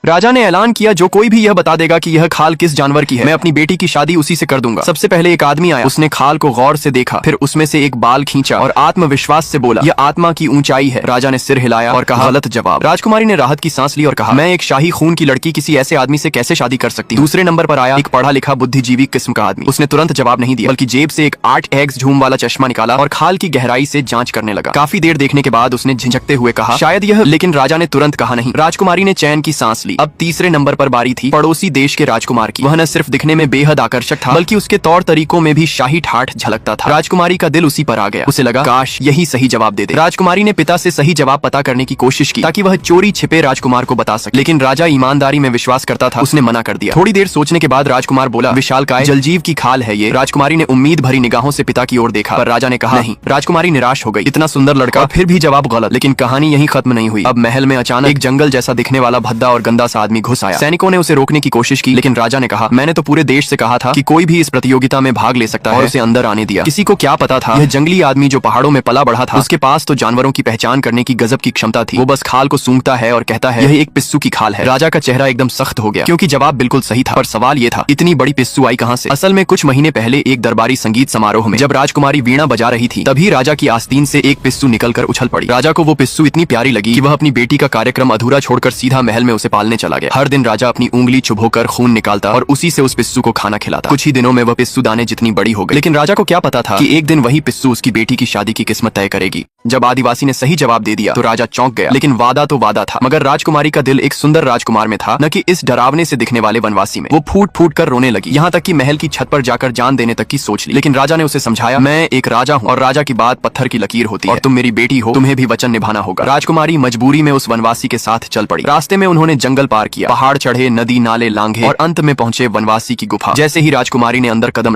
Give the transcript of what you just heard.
राजा ने ऐलान किया, जो कोई भी यह बता देगा कि यह खाल किस जानवर की है, मैं अपनी बेटी की शादी उसी से कर दूंगा। सबसे पहले एक आदमी आया, उसने खाल को गौर से देखा, फिर उसमें से एक बाल खींचा और आत्मविश्वास से बोला, यह आत्मा की ऊंचाई है। राजा ने सिर हिलाया और कहा, गलत जवाब। राजकुमारी ने राहत की सांस ली और कहा, मैं एक शाही खून की लड़की किसी ऐसे आदमी से कैसे शादी कर सकती हूँ। दूसरे नंबर पर आया एक पढ़ा लिखा बुद्धिजीवी किस्म का आदमी। उसने तुरंत जवाब नहीं दिया, बल्कि जेब से एक 8 एग्स झूम वाला चश्मा निकाला और खाल की गहराई से जांच करने लगा। काफी देर देखने के बाद उसने झिझकते हुए कहा, शायद यह। लेकिन राजा ने तुरंत कहा नहीं। राजकुमारी ने चैन की सांस ली। अब तीसरे नंबर पर बारी थी पड़ोसी देश के राजकुमार की। वह न सिर्फ दिखने में बेहद आकर्षक था, बल्कि उसके तौर तरीकों में भी शाही ठाठ झलकता था। राजकुमारी का दिल उसी पर आ गया। उसे लगा, काश यही सही जवाब दे दे। राजकुमारी ने पिता से सही जवाब पता करने की कोशिश की, ताकि वह चोरी छिपे राजकुमार को बता सके। लेकिन राजा ईमानदारी में विश्वास करता था, उसने मना कर दिया। थोड़ी देर सोचने के बाद राजकुमार बोला, विशालकाय जलजीव की खाल है ये। राजकुमारी ने उम्मीद भरी निगाहों से पिता की ओर देखा, पर राजा ने कहा नहीं। राजकुमारी निराश हो गई। इतना सुंदर लड़का, फिर भी जवाब गलत। लेकिन कहानी यहीं खत्म नहीं हुई। अब महल में अचानक एक जंगल जैसा दिखने वाला भद्दा और गंदा सा आदमी घुस आया। सैनिकों ने उसे रोकने की कोशिश की, लेकिन राजा ने कहा, मैंने तो पूरे देश से कहा था कि कोई भी इस प्रतियोगिता में भाग ले सकता है, और उसे अंदर आने दिया। किसी को क्या पता था, यह जंगली आदमी जो पहाड़ों में पला बढ़ा था, उसके पास तो जानवरों की पहचान करने की गजब की क्षमता थी। वो बस खाल को सूंघता है और कहता है, यह एक पिस्सू की खाल है। राजा का चेहरा एकदम सख्त हो गया, क्योंकि जवाब बिल्कुल सही था। पर सवाल ये था, इतनी बड़ी पिस्सू आई कहां से? असल में कुछ महीने पहले एक दरबारी संगीत समारोह में जब राजकुमारी वीणा बजा रही थी, तभी राजा की आस्तीन से एक पिस्सू निकलकर उछल पड़ी। राजा को वो पिस्सू इतनी प्यारी लगी कि वह अपनी बेटी का कार्यक्रम अधूरा छोड़कर सीधा महल में उसे पालने चला गया। हर दिन राजा अपनी उंगली चुभोकर खून निकालता और उसी से उस पिस्सू को खाना खिलाता। कुछ ही दिनों में वह पिस्सू दाने जितनी बड़ी हो गई। लेकिन राजा को क्या पता था कि एक दिन वही पिस्सू उसकी बेटी की शादी की किस्मत तय करेगी। जब आदिवासी ने सही जवाब दे दिया तो राजा चौंक गया। लेकिन वादा तो वादा था, मगर राजकुमारी का दिल एक सुंदर राजकुमार में था, न कि इस डरावने से दिखने वाले वनवासी में। वो फूट फूट कर रोने लगी, यहाँ तक कि महल की छत पर जाकर जान देने तक की सोच ली। लेकिन राजा ने उसे समझाया, मैं एक राजा हूँ और राजा की बात पत्थर की लकीर होती है, और तुम मेरी बेटी हो, तुम्हें भी वचन निभाना होगा। राजकुमारी मजबूरी में उस वनवासी के साथ चल पड़ी। रास्ते में उन्होंने जंगल पार किया, पहाड़ चढ़े, नदी नाले लांघे और अंत में पहुंचे वनवासी की गुफा। जैसे ही राजकुमारी ने अंदर कदम